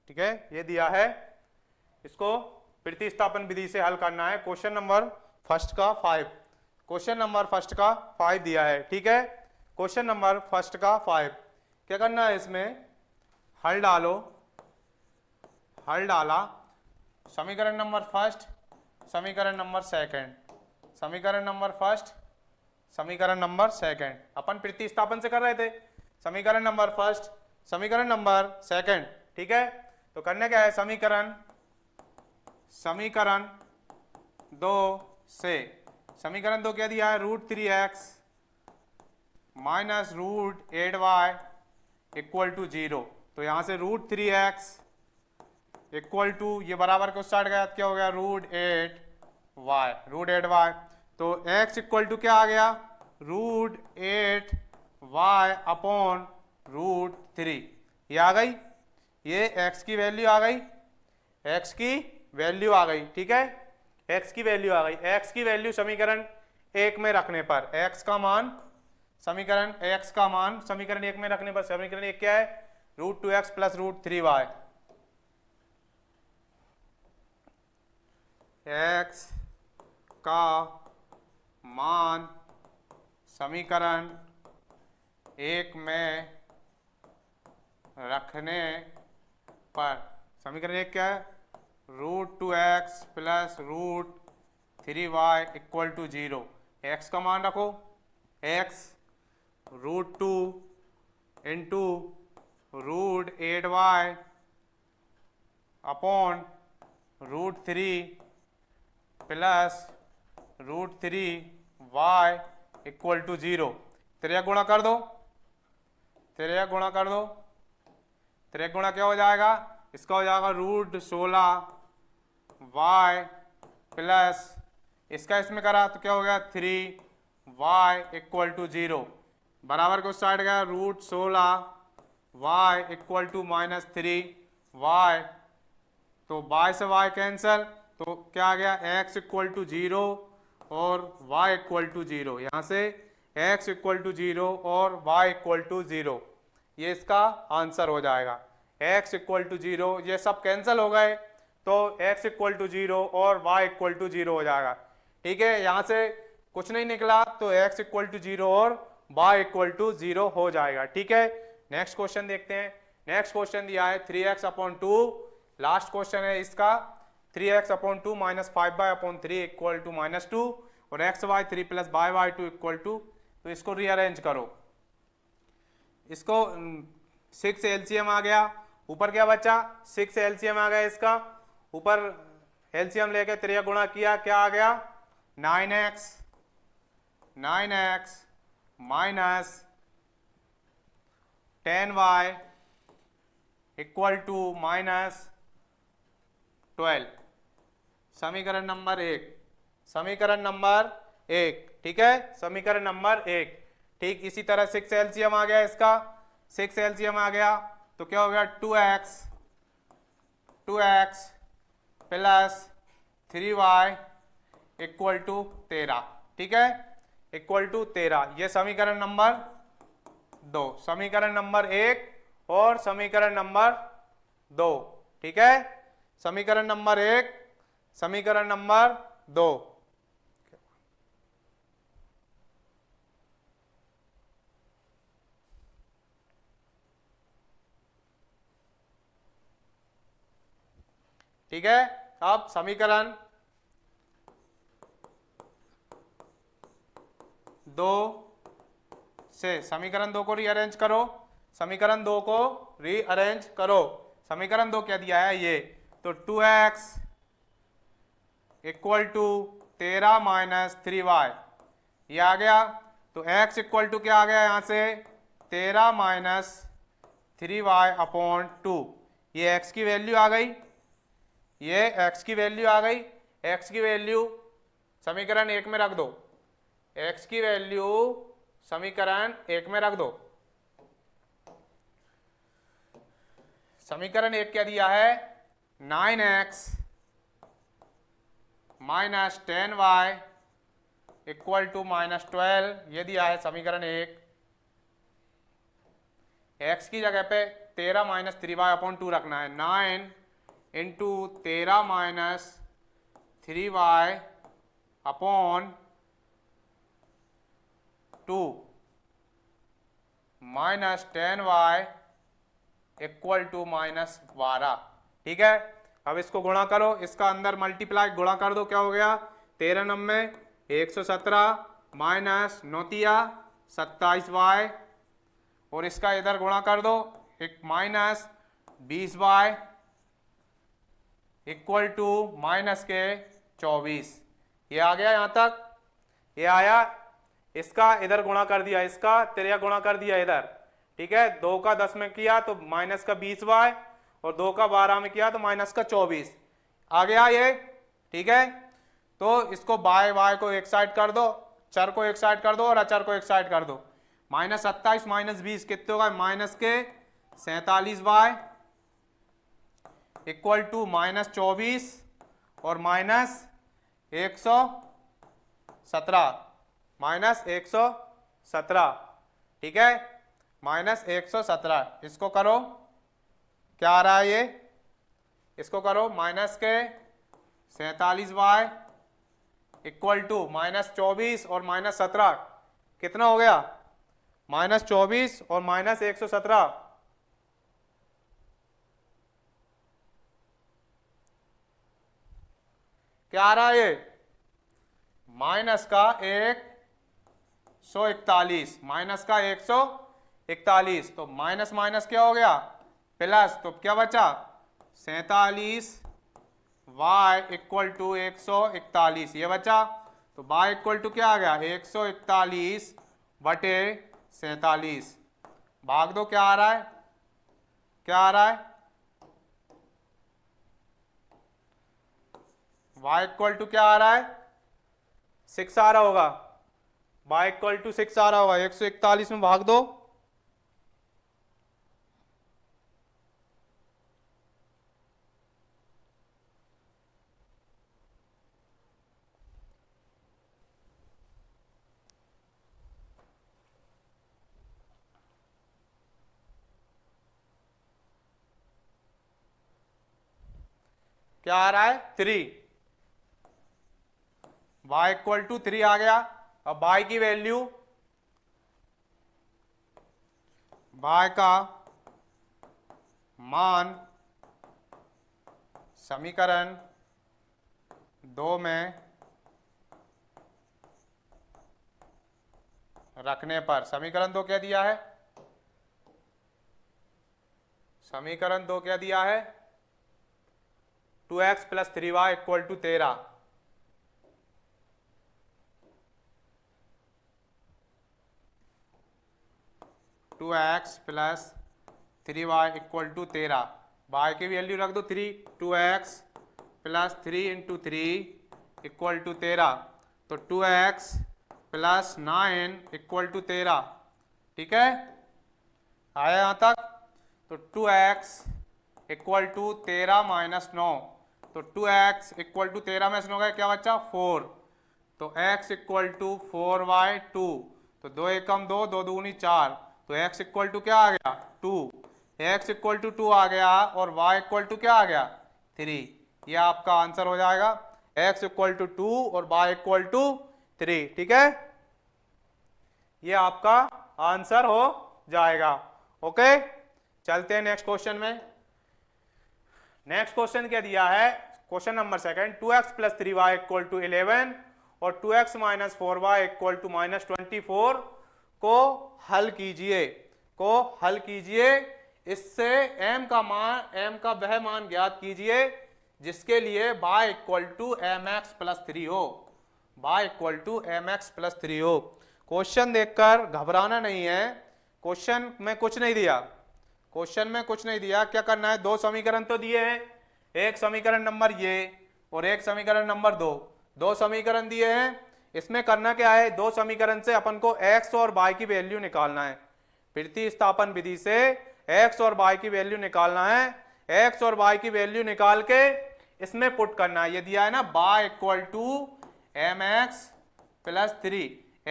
ठीक है, ये दिया है, इसको प्रतिस्थापन विधि से हल करना है। क्वेश्चन नंबर फर्स्ट का 5, क्वेश्चन नंबर फर्स्ट का 5 दिया है। ठीक है, क्वेश्चन नंबर फर्स्ट का 5 क्या करना है, इसमें हल डालो, हल डाला, समीकरण नंबर फर्स्ट, समीकरण नंबर सेकंड, समीकरण नंबर फर्स्ट, समीकरण नंबर सेकंड, अपन प्रतिस्थापन से कर रहे थे, समीकरण नंबर फर्स्ट, समीकरण नंबर सेकंड। ठीक है, तो करने क्या है, समीकरण, समीकरण 2 से, समीकरण 2 क्या दिया है, √3x minus √8y equal to 0। तो यहां से √3x इक्वल टू, ये बराबर को स्टार्ट गया, क्या हो गया, √8y, √8y। तो x इक्वल टू क्या आ गया, √8y अपॉन √3, ये आ गई, ये x की वैल्यू आ गई, x की वैल्यू आ गई। ठीक है, x की वैल्यू आ गई, x की वैल्यू समीकरण 1 में रखने पर x का मान, समीकरण x का मान समीकरण 1 में रखने पर, समीकरण 1 क्या है, √2x प्लस √3y, x का मान समीकरण 1 में रखने पर, समीकरण 1 क्या है, √2x plus √3y equal to 0। x का मान रखो, x √2 into √8y upon √3 plus √3y equal to 0। त्रिया गुणा कर दो, त्रिया गुणा कर दो, त्रिया गुणा क्या हो जाएगा, इसका हो जाएगा √16y प्लस, इसका इसमें करा तो क्या हो गया, 3y इक्वल टू 0, बराबर को साइड गया, √16y इक्वल टू -3y, तो y से y कैंसल, तो क्या आ गया, x इक्वल टू 0 और y इक्वल टू 0, यहाँ से x इक्वल टू 0 और y इक्वल टू 0, ये इसका आंसर हो जाएगा। x इक्वल टू 0, ये सब कैंसिल हो गए, तो x इक्वल टू 0 और y इक्वल टू 0 हो जाएगा। ठीक है, यहाँ से कुछ नहीं निकला तो x इक्वल टू 0 और y इक्वल टू 0 हो जाएगा। ठीक है, नेक्स्ट क्वेश्चन देखते हैं। नेक्स्ट क्वेश्चन दिया है 3x अपॉन 2, लास्ट क्वेश्चन है इसका, 3x upon 2 minus 5y upon 3 equal to -2 और xy 3 plus y2 equal to, तो इसको रीअरेंज करो, इसको 6 एलसीएम आ गया, ऊपर क्या बचा, 6 एलसीएम आ गया इसका, ऊपर एलसीएम लेके त्रिया गुणा किया, क्या आ गया, 9x minus 10y equal to -12, समीकरण नंबर 1, समीकरण नंबर 1। ठीक है, समीकरण नंबर 1। ठीक इसी तरह 6 एलसीएम आ गया इसका, 6 एलसीएम आ गया तो क्या हो गया, 2x plus 3y equal to 13। ठीक है, इक्वल टू 13, ये समीकरण नंबर 2, समीकरण नंबर 1 और समीकरण नंबर 2। ठीक है, समीकरण नंबर 1, समीकरण नंबर 2। ठीक है, अब समीकरण 2 से समीकरण 2 को रीअरेंज करो, समीकरण 2 को रीअरेंज करो, समीकरण 2 क्या दिया है ये, तो 2x equal to 13 minus 3y, ये आ गया, तो x इक्वल टू क्या आ गया, यहाँ से 13 माइनस 3y अपॉन 2, ये x की वैल्यू आ गई, ये x की वैल्यू आ गई, x की वैल्यू समीकरण 1 में रख दो, x की वैल्यू समीकरण 1 में रख दो, समीकरण 1 क्या दिया है, 9x minus 10y equal to -12, ये दिया है समीकरण 1, x की जगह पे 13 माइनस 3y अपॉन 2 रखना है। 9 into 13 minus 3y upon 2 minus 10y equal to minus 12। ठीक है, अब इसको गुणा करो, इसका अंदर मल्टीप्लाई गुणा कर दो, क्या हो गया 13 नब्बे 117 माइनस 9 27y, और इसका इधर गुणा कर दो, एक minus 20y equal to minus के 24। ये आ गया यहाँ तक, ये आया, इसका इधर गुणा कर दिया, इसका तिरिया गुणा कर दिया इधर। ठीक है, 2 का 10 में किया तो माइनस का 20y, और 2 का 12 में किया तो माइनस का 24 आ गया ये। ठीक है, तो इसको बाय वाई को एक साइड कर दो, चर को एक साइड कर दो और अचर को एक साइड कर दो। माइनस 27 माइनस 20 कितने होगा, माइनस के 47y इक्वल टू माइनस 24 और माइनस 117 माइनस 117। ठीक है, माइनस 117, इसको करो, क्या आ रहा है ये, इसको करो, माइनस के 47y इक्वल टू माइनस 24 और माइनस 17 कितना हो गया, माइनस 24 और माइनस 117। क्या आ रहा है ये, माइनस का 141 माइनस का 141, तो माइनस माइनस क्या हो गया प्लस, तो क्या बचा 47y इक्वल टू 141 ये बचा, तो y इक्वल टू क्या आ गया 141 बटे 47। भाग दो, क्या आ रहा है, क्या आ रहा है, y इक्वल टू क्या आ रहा है 6 आ रहा होगा, y इक्वल टू 6 आ रहा होगा, 141 में भाग दो, क्या आ रहा है 3, y इक्वल टू 3 आ गया। अब y की वैल्यू, y का मान समीकरण 2 में रखने पर, समीकरण 2 क्या दिया है, समीकरण 2 क्या दिया है 2x plus 3y equal to 13। 2x plus 3y equal to 13, y की वैल्यू रख दो 3, 2x plus 3 into 3 equal to 13, तो 2x प्लस 9 इक्वल टू 13। ठीक है, आया यहाँ तक, तो 2x इक्वल टू 13 माइनस 9, तो 2x इक्वल टू 13 में 9 गया, क्या बच्चा 4, तो x इक्वल टू 4y2, तो 2 एकम 2, 2 दूनी 4, तो x इक्वल टू क्या आ गया 2, x इक्वल टू 2 आ गया, और y इक्वल टू क्या आ गया 3। ये आपका आंसर हो जाएगा, x इक्वल टू 2 और y इक्वल टू 3। ठीक है, ये आपका आंसर हो जाएगा। ओके, चलते हैं नेक्स्ट क्वेश्चन में। नेक्स्ट क्वेश्चन क्या दिया है, question number 2, 2x plus 3y equal to 11 और 2x minus 4y equal to minus 24 को हल कीजिए, को हल कीजिए। इससे m का मान, m का वह मान ज्ञात कीजिए जिसके लिए y equal to mx plus 3 हो, y equal to mx plus 3 हो। क्वेश्चन देखकर घबराना नहीं है, क्वेश्चन में कुछ नहीं दिया, क्वेश्चन में कुछ नहीं दिया। क्या करना है, दो समीकरण तो दिए हैं, एक समीकरण नंबर ये और एक समीकरण नंबर 2, दो समीकरण दिए हैं। इसमें करना क्या है, दो समीकरण से अपन को x और y की वैल्यू निकालना है। प्रतिस्थापन विधि से x और y की वैल्यू निकालना है, x और y की वैल्यू निकाल के इसमें पुट करना है। ये दिया है ना y equal to mx plus 3,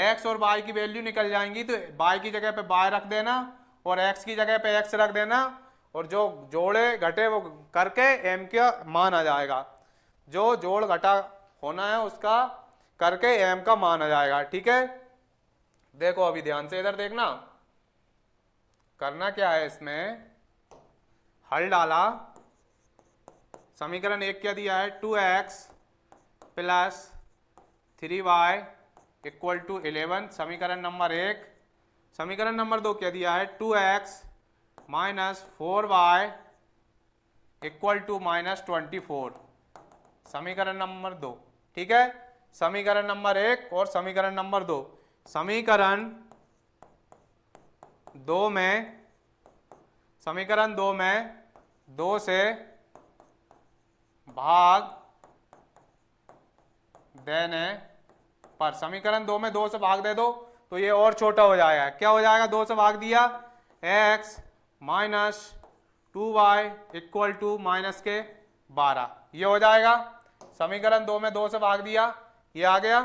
x और y की वैल्यू निकल जाएंगी तो y की जगह पे y रख देना और x की जगह पे x रख देना, और जो जोड़े घटे वो करके m का मान आ जाएगा, जो जोड़ घटा होना है उसका करके m का मान आ जाएगा। ठीक है, देखो अभी ध्यान से इधर देखना, करना क्या है, इसमें हल डाला, समीकरण एक क्या दिया है 2x plus 3y equal to 11, समीकरण नंबर एक। समीकरण नंबर दो क्या दिया है 2x minus 4y equal to minus 24, समीकरण नंबर दो। ठीक है, समीकरण नंबर एक और समीकरण नंबर दो। समीकरण दो में दो से भाग देने पर, समीकरण दो में दो से भाग दे दो तो ये और छोटा हो जाएगा। क्या हो जाएगा, दो से भाग दिया x minus 2y equal to minus के 12, ये हो जाएगा। समीकरण दो में दो से भाग दिया, ये आ गया।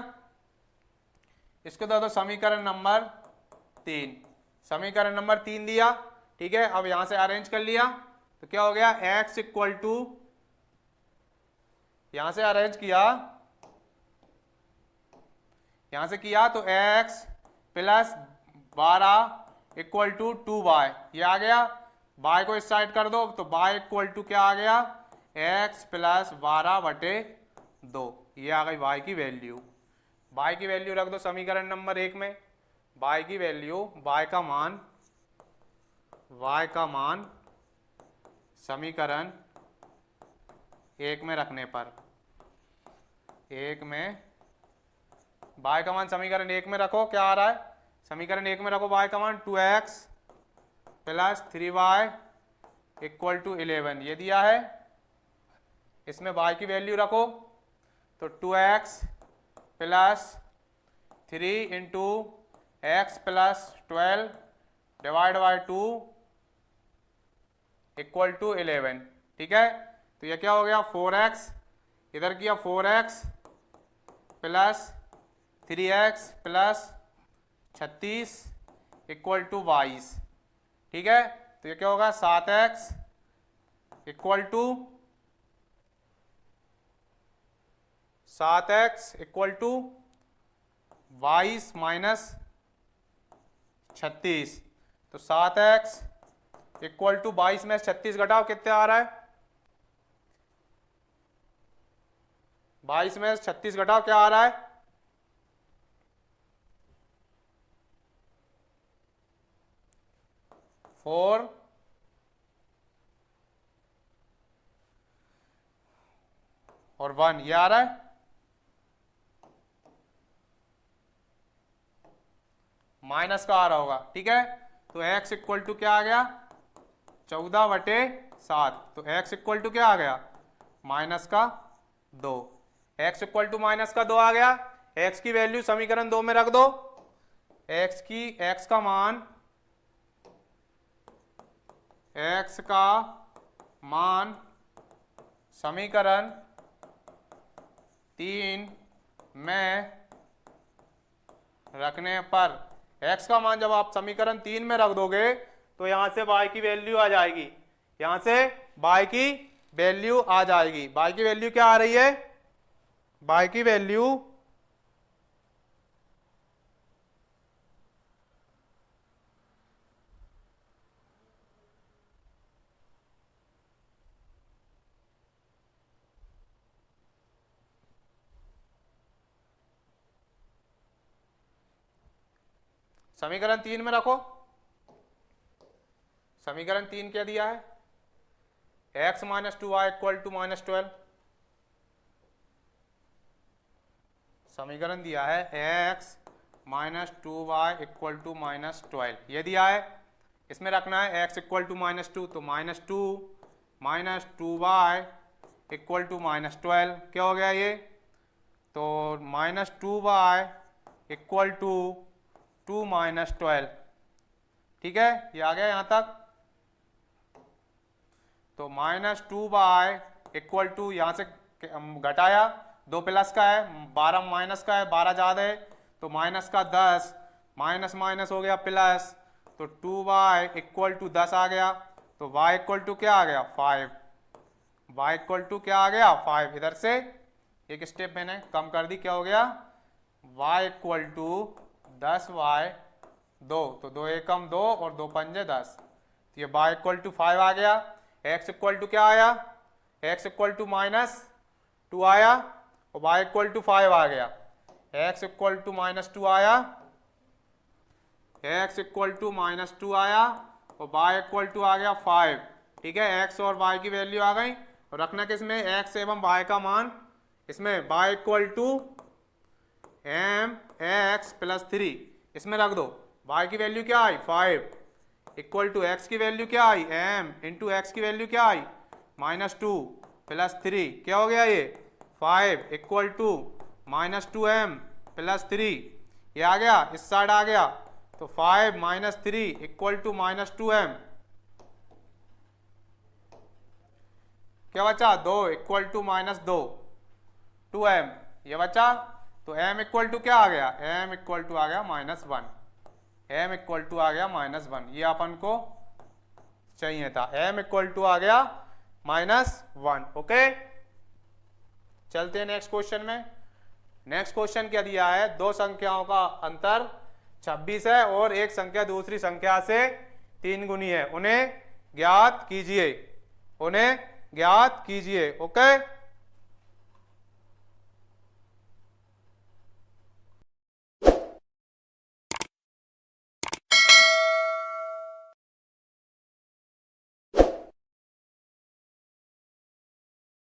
इसको दे दो समीकरण नंबर तीन, समीकरण नंबर तीन दिया। ठीक है, अब यहां से अरेंज कर लिया तो क्या हो गया x इक्वल टू, यहां से अरेंज किया, यहां से किया तो x plus 12 equal to 2y, ये आ गया। y को इस साइड कर दो तो y इक्वल टू क्या आ गया x प्लस 12/2, ये आ गई y की वैल्यू। y की वैल्यू रख दो समीकरण नंबर एक में, y की वैल्यू, y का मान समीकरण एक में रखने पर, एक में y का मान समीकरण एक में रखो, क्या आ रहा है, समीकरण एक में रखो y का मान 2x plus 3y equal to 11, ये दिया है। इसमें y की वैल्यू रखो तो 2x plus 3 into x plus 12 divide by 2 equal to 11। ठीक है, तो ये क्या हो गया 4x, इधर किया 4x plus 3x plus 36 equal to 22। ठीक है, तो ये क्या होगा 7x इक्वल टू 22 माइनस 36, तो 7x इक्वल टू 22 में 36 घटाओ कितने आ रहा है, 22 में 36 घटाओ क्या आ रहा है 4 और 1, ये आ रहा है। माइनस का आ रहा होगा। ठीक है, तो x इक्वल टू क्या आ गया 14/7, तो x इक्वल टू क्या आ गया माइनस का 2, x इक्वल टू माइनस का 2 आ गया। x की वैल्यू समीकरण 2 में रख दो, x का मान समीकरण 3 में रखने पर, x का मान जब आप समीकरण 3 में रख दोगे तो यहां से y की वैल्यू आ जाएगी, यहां से y की वैल्यू आ जाएगी। y की वैल्यू क्या आ रही है, y की वैल्यू समीकरण 3 में रखो, समीकरण 3 क्या दिया है x minus 2y equal to minus 12, समीकरण दिया है x minus 2y equal to minus 12, ये दिया है। इसमें रखना है x इक्वल टू माइनस 2, तो minus 2 minus 2y equal to minus 12, क्या हो गया ये, तो minus 2y equal to 2 minus 12। ठीक है, ये आ गया यहां तक। तो माइनस 2y इक्वल टू, यहां से घटाया 2 प्लस का है 12 माइनस का है 12 ज्यादा है तो माइनस का 10, माइनस माइनस हो गया प्लस, तो 2y इक्वल टू 10 आ गया। तो y इक्वल टू क्या आ गया 5, y इक्वल टू क्या आ गया 5। इधर से एक स्टेप मैंने कम कर दी, क्या हो गया y इक्वल टू 10y 2, तो 2 एकम 2 और 2 पंजे 10, तो ये y इक्वल टू 5 आ गया। x इक्वल टू क्या आया, x इक्वल टू -2 आया और y इक्वल टू 5 आ गया। x इक्वल टू -2 आया, x इक्वल टू -2 आया और y इक्वल टू आ गया 5। ठीक है, x और y की वैल्यू आ गई और रखना किसमें x एवं y का मान, इसमें y equal to mx plus 3 इसमें रख दो। y की वैल्यू क्या आई 5 इक्वल टू x की वैल्यू क्या आई m इंटू x की वैल्यू क्या आई -2 प्लस 3, क्या हो गया ये 5 इक्वल टू -2m प्लस 3, ये आ गया इस साइड आ गया, तो 5 माइनस 3 इक्वल टू -2m, क्या बचा 2 इक्वल टू -2 2m, ये बचा। तो m इक्वल टू क्या आ गया, m इक्वल टू आ गया -1, m इक्वल टू आ गया -1, ये अपन को चाहिए था, m इक्वल टू आ गया -1। ओके, चलते हैं नेक्स्ट क्वेश्चन में। नेक्स्ट क्वेश्चन क्या दिया है, दो संख्याओं का अंतर 26 है और एक संख्या दूसरी संख्या से 3 गुनी है, उन्हें ज्ञात कीजिए, उन्हें ज्ञात कीजिए। ओके।